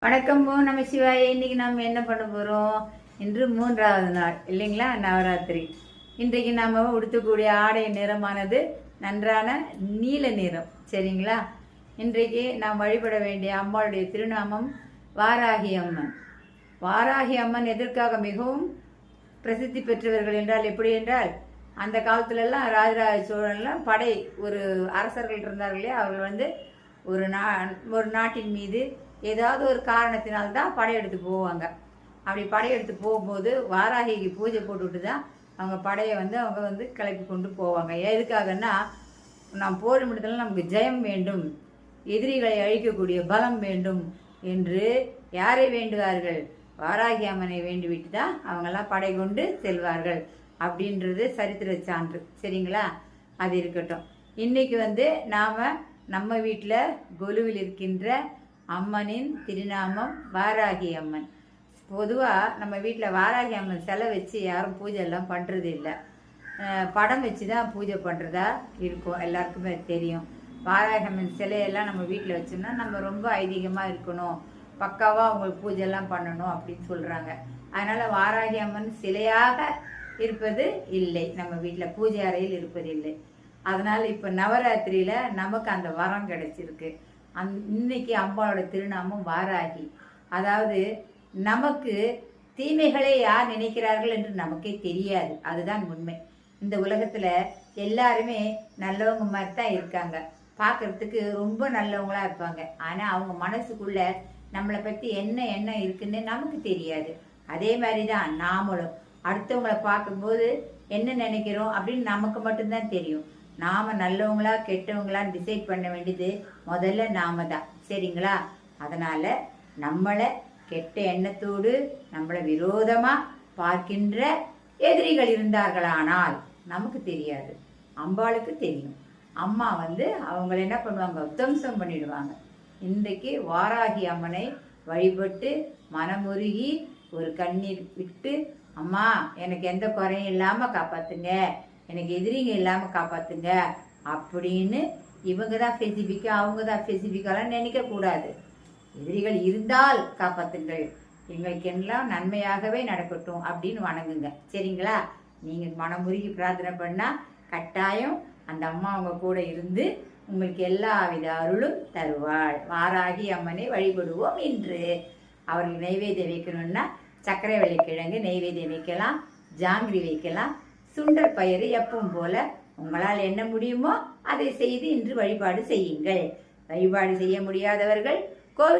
வணக்கம் நம்ம சிவாய. இன்னைக்கு நம்ம என்ன பண்ண போகிறோம்? இன்று 3வது நாள் இல்லைங்களா, நவராத்திரி. இன்றைக்கு நாம் உடுத்தக்கூடிய ஆடை நிறமானது நன்றான நீல நிறம். சரிங்களா? இன்றைக்கு நாம் வழிபட வேண்டிய அம்மாளுடைய திருநாமம் வாராகி அம்மன். வாராகி அம்மன் எதற்காக மிகவும் பிரசித்தி பெற்றவர்கள் என்றால் எப்படி என்றால், அந்த காலத்துலலாம் ராஜராஜ சோழன்லாம் ஒரு அரசர்கள் இருந்தார்கள் இல்லையா, அவர்கள் ஒரு நாட்டின் மீது ஏதாவது ஒரு காரணத்தினால்தான் படையெடுத்து போவாங்க. அப்படி படையெடுத்து போகும்போது வாராகிக்கு பூஜை போட்டுவிட்டு தான் அவங்க படையை அவங்க கிளப்பி கொண்டு போவாங்க. எதுக்காகன்னா, நாம் போர் முடித்தல நமக்கு ஜெயம் வேண்டும், எதிரிகளை அழிக்கக்கூடிய பலம் வேண்டும் என்று யாரை வேண்டுவார்கள்? வாராகி அம்மனை வேண்டிவிட்டு தான் அவங்கெல்லாம் படை கொண்டு செல்வார்கள் அப்படின்றது சரித்திர சான்று. சரிங்களா? அது இருக்கட்டும். இன்னைக்கு நாம் நம்ம வீட்டில் கொலுவில் இருக்கின்ற அம்மனின் திருநாமம் வாராகி அம்மன். பொதுவாக நம்ம வீட்டில் வாராகி அம்மன் சிலை வச்சு யாரும் பூஜை எல்லாம் பண்ணுறது இல்லை. படம் வச்சு தான் பூஜை பண்ணுறதா இருக்கும். எல்லாருக்குமே தெரியும். வாராகி அம்மன் சிலையெல்லாம் நம்ம வீட்டில் வச்சோம்னா நம்ம ரொம்ப ஐதீகமாக இருக்கணும், பக்காவாக அவங்களுக்கு பூஜைலாம் பண்ணணும் அப்படின்னு சொல்கிறாங்க. அதனால் வாராகி அம்மன் சிலையாக இருப்பது இல்லை, நம்ம வீட்டில் பூஜை அறையில் இருப்பதில்லை. அதனால் இப்போ நவராத்திரியில் நமக்கு அந்த வரம் கிடைச்சிருக்கு. இன்னைக்கு அம்பாளோட திருநாமம் வாராகி. அதாவது நமக்கு தீமைகளை யார் நினைக்கிறார்கள் என்று நமக்கே தெரியாது. அதுதான் உண்மை. இந்த உலகத்துல எல்லாருமே நல்லவங்க மாதிரி தான் இருக்காங்க, பார்க்கறதுக்கு ரொம்ப நல்லவங்களா இருப்பாங்க. ஆனா அவங்க மனசுக்குள்ள நம்மளை பத்தி என்ன எண்ணம் இருக்குன்னு நமக்கு தெரியாது. அதே மாதிரிதான் நாமளும் அடுத்தவங்களை பார்க்கும்போது என்ன நினைக்கிறோம் அப்படின்னு நமக்கு மட்டும்தான் தெரியும். நாம நல்லவங்களா கெட்டவங்களான்னு டிசைட் பண்ண வேண்டியது முதல்ல நாம தான். சரிங்களா? அதனால நம்மளை கெட்ட எண்ணத்தோடு நம்மளை விரோதமா பார்க்கின்ற எதிரிகள் இருந்தார்களானால் நமக்கு தெரியாது, அம்பாளுக்கு தெரியும். அம்மா அவங்கள என்ன பண்ணுவாங்க? துவம்சம் பண்ணிடுவாங்க. இன்றைக்கு வாராகி அம்மனை வழிபட்டு மனமுருகி ஒரு கண்ணீர் விட்டு, அம்மா எனக்கு எந்த குறையும் இல்லாம காப்பாத்துங்க, எனக்கு எதிரிங்க இல்லாமல் காப்பாத்துங்க அப்படின்னு இவங்க தான் ஸ்பெசிஃபிக்கா அவங்க தான் ஸ்பெசிஃபிக்காலாம் நினைக்கக்கூடாது. எதிரிகள் இருந்தால் காப்பாத்துங்கள், எங்களுக்கு எல்லாம் நன்மையாகவே நடக்கட்டும் அப்படின்னு வணங்குங்க. சரிங்களா? நீங்கள் மனமுருகி பிரார்த்தனை பண்ணால் கட்டாயம் அந்த அம்மா அவங்க கூட இருந்து உங்களுக்கு எல்லா வித அருளும் தருவாள். வாராகி அம்மனை வழிபடுவோம். இன்று அவர்கள் நெய்வேத்தியம் வைக்கணும்னா சர்க்கரை வெள்ளிக்கிழங்கு நெய்வேத்தியம் வைக்கலாம், ஜாங்கிரி வைக்கலாம், சுண்டல் பயிறு எப்பவும் போல உங்களால் என்ன முடியுமோ அதை செய்து இன்று வழிபாடு செய்யுங்கள். வழிபாடு செய்ய முடியாதவர்கள்